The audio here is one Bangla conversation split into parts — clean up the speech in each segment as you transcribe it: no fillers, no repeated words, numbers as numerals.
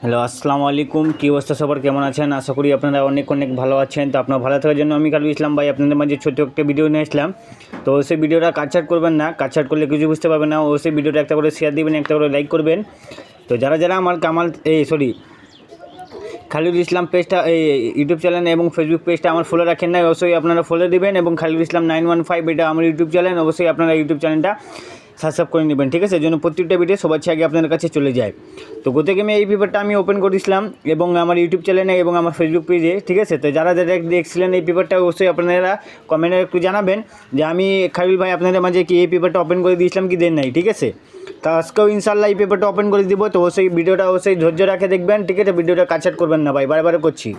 হ্যালো, আসসালামু আলাইকুম। কী অবস্থা সবার, কেমন আছেন? আশা করি আপনারা অনেক অনেক ভালো আছেন। তো আপনার ভালো থাকার জন্য আমি কালু ইসলাম ভাই আপনাদের মাঝে ছোট্ট একটা ভিডিও নিয়ে আসলাম। তো সেই ভিডিওটা কাটছাট করবেন না, কাটছাট করলে কিছু বুঝতে পারবেন না। সেই ভিডিওটা একটা করে শেয়ার দিবেন, একটা করে লাইক করবেন। তো যারা যারা আমার খালিদ ইসলাম পেজটা, এই ইউটিউব চ্যানেল এবং ফেসবুক পেজটা আমার ফলো রাখেন না, অবশ্যই আপনারা ফলো দিবেন। এবং খালিদ ইসলাম 915 এটা আমার ইউটিউব চ্যানেল, অবশ্যই আপনারা ইউটিউব চ্যানেলটা সাবস্ক্রাইব করে নেবেন, ঠিক আছে? যেন প্রত্যেকটা ভিডিও সবার আগে আপনাদের কাছে চলে যায়। তো গত গেমে এই পেপারটা আমি ওপেন করেছিলাম এবং আমার ইউটিউব চ্যানেলে এবং আমার ফেসবুক পেজে, ঠিক আছে? তো যারা যারা দেখছিলেন এই পেপারটা, অবশ্যই আপনারা কমেন্টে একটু জানাবেন যে আমি খালিল ভাই আপনাদের মাঝে কি এই পেপারটা ওপেন করে দিয়েছিলাম কি দেন নাই, ঠিক আছে? তো আজকেও ইনশাল্লাহ এই পেপারটা ওপেন করে দিব। তো অবশ্যই ভিডিওটা অবশ্যই ধৈর্য রাখে দেখবেন, ঠিক আছে? ভিডিওটা কাটছাট করবেন না ভাই, বারে করছি।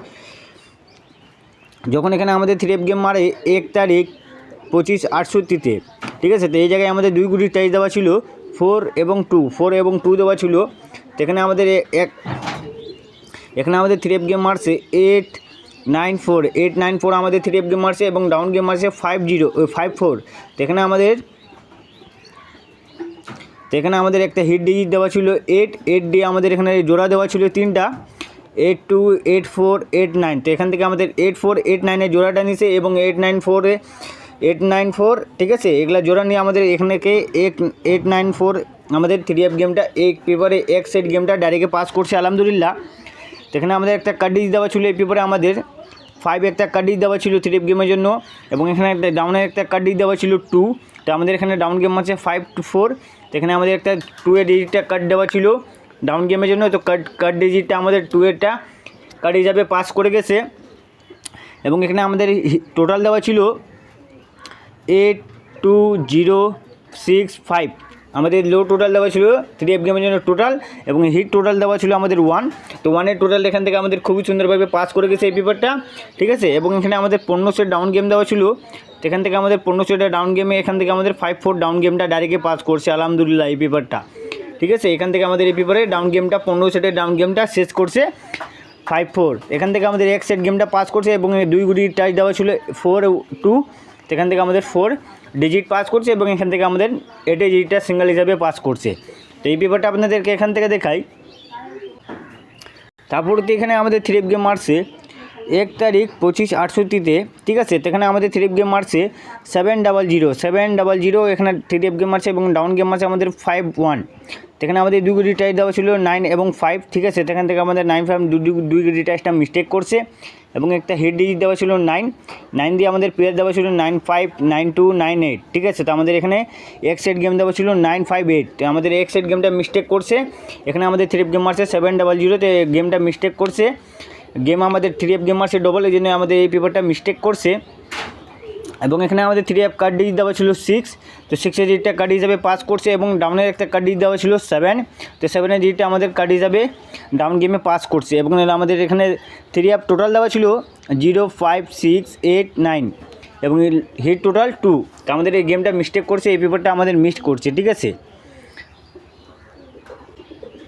যখন এখানে আমাদের 3F গেম মারে 1 তারিখ 25/68-তে, ঠিক আছে? তো এই জায়গায় আমাদের দুই গুটির টাইজ দেওয়া ছিল 4 এবং 2 দেওয়া ছিল। তো এখানে আমাদের এখানে আমাদের 3F গেম মারছে 894 আমাদের 3F গেম মারছে এবং ডাউন গেম মারছে 54। তো এখানে আমাদের একটা হিট ডিজিট দেওয়া ছিল 8 দিয়ে আমাদের এখানে জোড়া দেওয়া ছিল 3টা 82 84 89। তো এখান থেকে আমাদের 84 89 জোড়াটা নিছে এবং 894, ঠিক আছে? এগুলা জোড়া নিয়ে আমাদের এখানে 894 আমাদের 3F গেমটা এই পেপারে এক সেট গেমটা ডাইরেক্টে পাস করছে আলহামদুলিল্লাহ। তো এখানে আমাদের একটা কার্ডিজ দেওয়া ছিল এই পেপারে আমাদের 5 একটা কার্ডিজ দেওয়া ছিল 3F গেমের জন্য এবং এখানে একটা ডাউনের একটা কার্ডিজ দেওয়া ছিল 2। তো আমাদের এখানে ডাউন গেম আছে 5-4। তো এখানে আমাদের একটা 2 এর ডিজিটটা কার্ড দেওয়া ছিল ডাউন গেমের জন্য। তো কার্ড ডিজিটটা আমাদের 2 এরটা কার্ড হিসাবে পাস করে গেছে এবং এখানে আমাদের টোটাল দেওয়া ছিল 82065 আমাদের লো টোটাল দেওয়া ছিল 3F গেমের জন্য টোটাল এবং হিট টোটাল দেওয়া ছিল আমাদের 1। তো 1-এর টোটাল এখান থেকে আমাদের খুবই সুন্দরভাবে পাস করে গেছে এই পেপারটা, ঠিক আছে? এবং এখানে আমাদের 15 সেট ডাউন গেম দেওয়া ছিল। তো এখান থেকে আমাদের 15 সেটের ডাউন গেমে এখান থেকে আমাদের 5-4 ডাউন গেমটা ডাইরেক্টে পাস করছে আলহামদুলিল্লাহ এই পেপারটা, ঠিক আছে? এখান থেকে আমাদের এই পেপারে ডাউন গেমটা 15 সেটের ডাউন গেমটা শেষ করছে 5-4। এখান থেকে আমাদের এক সেট গেমটা পাস করছে এবং দুই গুটি টাচ দেওয়া ছিল 4-2। এখান থেকে আমাদের 4 ডিজিট পাস করছে এবং এখান থেকে আমাদের 8 ডিজিটটা সিঙ্গেল হিসাবে পাস করছে। তো এই পেপারটা আপনাদেরকে এখান থেকে দেখাই। তারপর তো এখানে আমাদের 3F গেম মারছে 1 তারিখ 25/68-তে, ঠিক আছে? তো এখানে আমাদের 3F গেম মারছে 700 এখানে 3F গেম মারছে এবং ডাউন গেম মারছে আমাদের 5-1। তো এখানে আমাদের দুই গুটি টাইজ দেওয়া ছিল 9 এবং 5, ঠিক আছে? তো এখান থেকে আমাদের 9-5 দুই গুটি টাইজটা মিস্টেক করছে এবং একটা হেড ডিজিট দেওয়া ছিল 9 দিয়ে আমাদের পেয়ার দেওয়া ছিল 95 92 98, ঠিক আছে? তো আমাদের এখানে এক সেট গেম দেওয়া ছিল 958। তো আমাদের এক সেট গেমটা মিস্টেক করছে। এখানে আমাদের 3F গেম মারছে 700 গেমটা মিস্টেক করছে। গেম আমাদের 3F গেম মারছে ডবল, এই জন্য আমাদের এই পেপারটা মিস্টেক করছে। এবং এখানে আমাদের 3F কার্ড ডিজিট দেওয়া ছিল 6। তো 6-এর ডিজিটটা কার্ড হিসাবে পাস করছে এবং ডাউনের একটা কার্ড ডিজিট দেওয়া ছিল 7। তো 7-এর ডিজিটটা আমাদের কার্ড হিসাবে ডাউন গেমে পাস করছে এবং আমাদের এখানে 3F টোটাল দেওয়া ছিল 05689 এবং হিট টোটাল 2। তো আমাদের এই গেমটা মিস্টেক করছে, এই পেপারটা আমাদের মিস করছে, ঠিক আছে?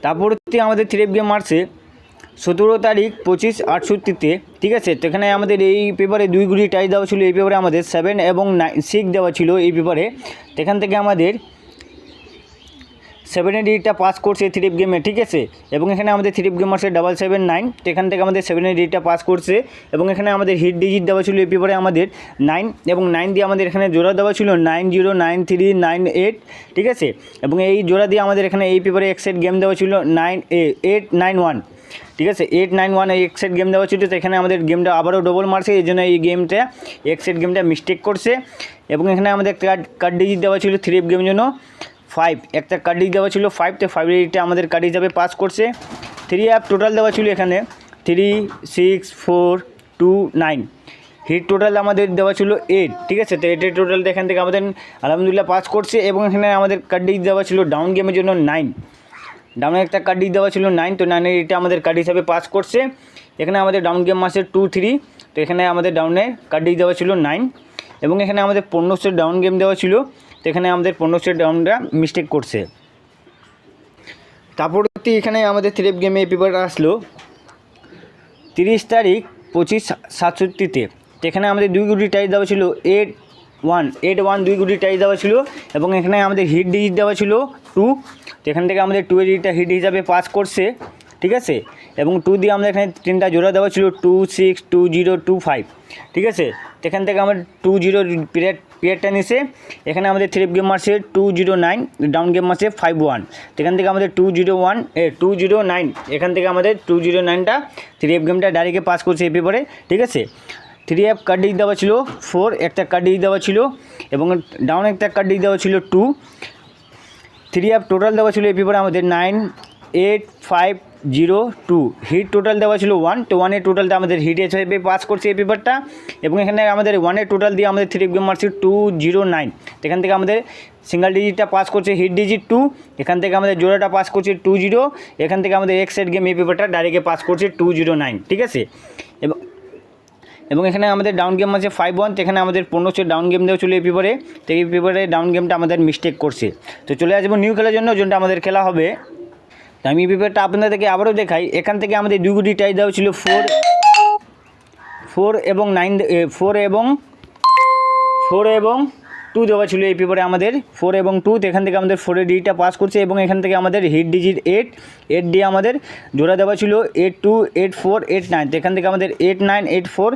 তারপরে আমাদের 3F গেম মারছে 17 তারিখ 25/68-তে, ঠিক আছে? তো এখানে আমাদের এই পেপারে দুই গুটি টাইজ দেওয়া ছিল এই পেপারে আমাদের 7 এবং 6 দেওয়া ছিল এই পেপারে। তো এখান থেকে আমাদের 7-এর ডিজিটটা পাস করছে 3F গেমে, ঠিক আছে? এবং এখানে আমাদের 3F গেম মারছে 779। তো এখান থেকে আমাদের 7-এর ডিজিটটা পাস করছে এবং এখানে আমাদের হিট ডিজিট দেওয়া ছিল এই পেপারে আমাদের 9 এবং 9 দিয়ে আমাদের এখানে জোড়া দেওয়া ছিল 909398, ঠিক আছে? এবং এই জোড়া দিয়ে আমাদের এখানে এই পেপারে এক সেট গেম দেওয়া ছিল 891, ঠিক আছে? 891 এই এক সেট গেম দেওয়া ছিল। তো এখানে আমাদের গেমটা আবারও ডবল মারছে, এই জন্য এই গেমটা এক সেট গেমটা মিস্টেক করছে। এবং এখানে আমাদের কার্ড ডিজিট দেওয়া ছিল 3F গেমের জন্য 5, একটা কার্ড ডিজিট দেওয়া ছিল 5। তো 5 ডিজিটটা আমাদের কার্ড হিসাবে পাস করছে। 3F টোটাল দেওয়া ছিল এখানে 36429, হিট টোটাল আমাদের দেওয়া ছিল 8, ঠিক আছে? তো 8-এর টোটালটা এখান থেকে আমাদের আলহামদুলিল্লাহ পাস করছে এবং এখানে আমাদের কার্ড ডিজিট দেওয়া ছিল ডাউন গেমের জন্য 9, ডাউনের একটা কার্ড ডিজিট দেওয়া ছিল 9। তো 9-এর এটা আমাদের কার্ড হিসাবে পাস করছে। এখানে আমাদের ডাউন গেম মাসে 2-3। তো এখানে আমাদের ডাউনে কার্ড ডিজিট দেওয়া ছিল 9 এবং এখানে আমাদের 15 সেট ডাউন গেম দেওয়া ছিল। তো এখানে আমাদের 15 সেট ডাউনটা মিস্টেক করছে। তারপরে এখানে আমাদের 3F গেমে এই পেপারটা আসলো 30 তারিখ 25/67-তে। তো এখানে আমাদের দুই গুটি টাইজ দেওয়া ছিল 8-1 দুই গুটি টাইজ দেওয়া ছিল এবং এখানে আমাদের হিট ডিজিট দেওয়া ছিল 2। তো এখান থেকে আমাদের 2 এর ডিজিটটা হিট হিসাবে পাস করছে, ঠিক আছে, এবং 2 দিয়ে আমাদের এখানে 3টা জোড়া দেওয়া ছিল 2 6 2 0 2 5, ঠিক আছে। এখান থেকে আমরা 2 0 পিরিয়ডটা নিছে, এখানে আমাদের 3 গেম মারছে 2 0 9, ডাউন গেম মারছে 5 1, এখান থেকে আমাদের 2 0 9, এখান থেকে আমাদের 2 0 9টা 3 গেমটা ডাইরেক্টে পাস করছে এই পেপারে, ঠিক আছে। 3 কার্ড ডিজিট দেওয়া ছিল 4, একটা কার্ড ডিজিট দেওয়া ছিল, এবং ডাউন একটা কার্ড ডিজিট দেওয়া ছিল 2, 3 টোটাল দেওয়া ছিল এই পেপারে আমাদের 9 8 5 0 2, হিট টোটাল দেওয়া ছিল 1, তো 1-এর টোটালটা আমাদের হিট হিসেবে পাস করছে এই পেপারটা, এবং এখানে আমাদের 1-এর টোটাল দিয়ে আমাদের 3 গেম মারছে 2 0 9, এখান থেকে আমাদের সিঙ্গেল ডিজিটটা পাস করছে হিট ডিজিট 2, এখান থেকে আমাদের জোড়াটা পাস করছে 2 0, এখান থেকে আমাদের এক সেট গেম এই পেপারটা ডাইরেক্টে পাস করছে 2 0 9, ঠিক আছে। এবং এখানে আমাদের ডাউন গেম আছে 5 1, এখানে আমাদের 15 ডাউন গেম দেওয়া ছিল এই পেপারে, তো এই পেপারে ডাউন গেমটা আমাদের মিস্টেক করছে। তো চলে আসবো নিউ খেলার জন্য, যেটা আমাদের খেলা হবে। তো আমি এই পেপারটা আপনাদেরকে আবারও দেখাই। এখান থেকে আমাদের 2 গুটি টাইজ দেওয়া ছিল 4 এবং 2 দেওয়া ছিল এই পেপারে আমাদের 4 এবং 2, এখান থেকে আমাদের 4-এর ডিজিটটা পাস করছে, এবং এখান থেকে আমাদের হিট ডিজিট 8 দিয়ে আমাদের জোড়া দেওয়া ছিল 8 2 8 4 8 9, এখান থেকে আমাদের 8 9 8 4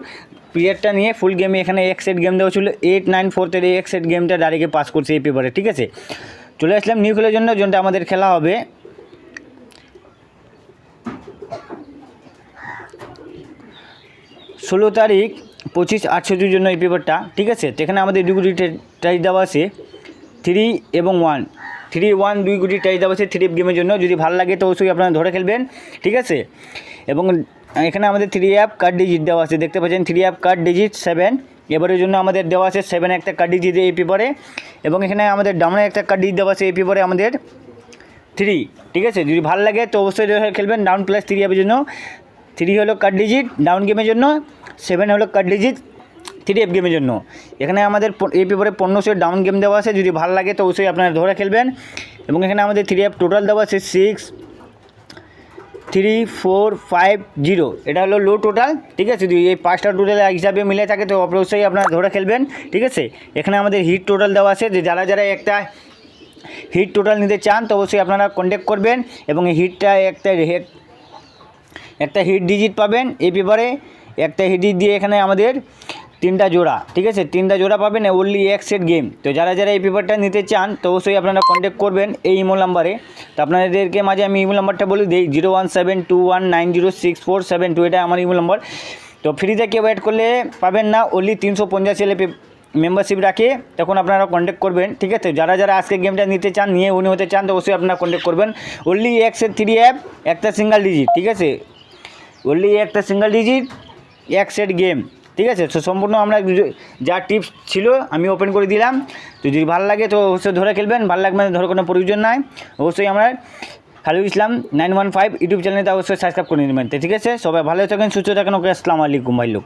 পিরিয়ডটা নিয়ে ফুল গেমে এখানে এক সেট গেম দেওয়া ছিল 8 9 4, এই এক সেট গেমটা ডাইরেক্টে পাস করছে এই পেপারে, ঠিক আছে। চলে আসলাম নিউ খেলার জন্য, যেটা আমাদের খেলা হবে। 16 তারিখ 25 8 জন্য এই পেপারটা, ঠিক আছে। তো এখানে আমাদের 2 গুটি টাইজ দেওয়া আছে 3 এবং 1, 3 1 2 গুটি টাইজ দেওয়া আছে 3 গেমের জন্য। যদি ভালো লাগে তো অবশ্যই আপনারা ধরে খেলবেন, ঠিক আছে। এবং এখানে আমাদের 3 কার্ড ডিজিট দেওয়া আছে, দেখতে পাচ্ছেন 3 কার্ড ডিজিট 7, এবারের জন্য আমাদের দেওয়া আছে 7 একটা কার্ড ডিজিট এই পেপারে, এবং এখানে আমাদের ডাউনে একটা কার্ড ডিজিট দেওয়া আছে এই পেপারে আমাদের 3, ঠিক আছে। যদি ভালো লাগে তো অবশ্যই ধরে খেলবেন। ডাউন প্লাস 3 এর জন্য 3 হলো কার্ড ডিজিট ডাউন গেমের জন্য, 7 হলো কার্ড ডিজিট 3 গেমের জন্য। এখানে আমাদের এই পেপারে 15 ডাউন গেম দেওয়া আছে, যদি ভালো লাগে তো অবশ্যই আপনারা ধরে খেলবেন। এবং এখানে আমাদের 3 টোটাল দেওয়া আছে 6 3 4 5 0, এটা হলো লো টোটাল, ঠিক আছে। যদি এই 5টা টোটাল হিসাবে মিলে থাকে তো অবশ্যই আপনারা ধরে খেলবেন, ঠিক আছে। এখানে আমাদের হিট টোটাল দেওয়া আছে, যে যারা একটা হিট টোটাল নিতে চান তো অবশ্যই আপনারা কন্ট্যাক্ট করবেন, এবং এই হিটটা একটা হিট ডিজিট পাবেন এই পেপারে, একটা হিট ডিজিট দিয়ে এখানে আমাদের 3টা জোড়া, ঠিক আছে, 3টা জোড়া পাবেন ওনলি এক সেট গেম। তো যারা এই পেপারটা নিতে চান তো অবশ্যই আপনারা কন্ট্যাক্ট করবেন এই ইমো নাম্বারে। তো আপনাদেরকে মাঝে আমি ইমো নাম্বারটা বলে দিই 01721906472, এটা আমার ইমো নাম্বার। তো ফ্রিতে কেউ অ্যাড করলে পাবেন না, ওনলি 350 এলে মেম্বারশিপ রাখে, তখন আপনারা কন্ট্যাক্ট করবেন, ঠিক আছে। যারা আজকে গেমটা নিতে চান, নিয়ে উনি হতে চান তো অবশ্যই আপনারা কন্ট্যাক্ট করবেন। ওনলি এক সেট 3 একটা সিঙ্গেল ডিজিট, ঠিক আছে, ওনলি একটা সিঙ্গেল ডিজিট এক সেট গেম, ঠিক আছে। তো সম্পূর্ণ আমরা যা টিপস ছিল আমি ওপেন করে দিলাম। তো যদি ভালো লাগে তো অবশ্যই ধরে খেলবেন, ভালো লাগবে না ধরে কোনো প্রয়োজন নাই। অবশ্যই আমরা খালিদ ইসলাম 915 ইউটিউব চ্যানেলটা অবশ্যই সাবস্ক্রাইব করে নেবেন, ঠিক আছে। সবাই ভালো থাকেন, সুস্থ থাকেন, ওকে, আসসালামু আলাইকুম ভাই লোক।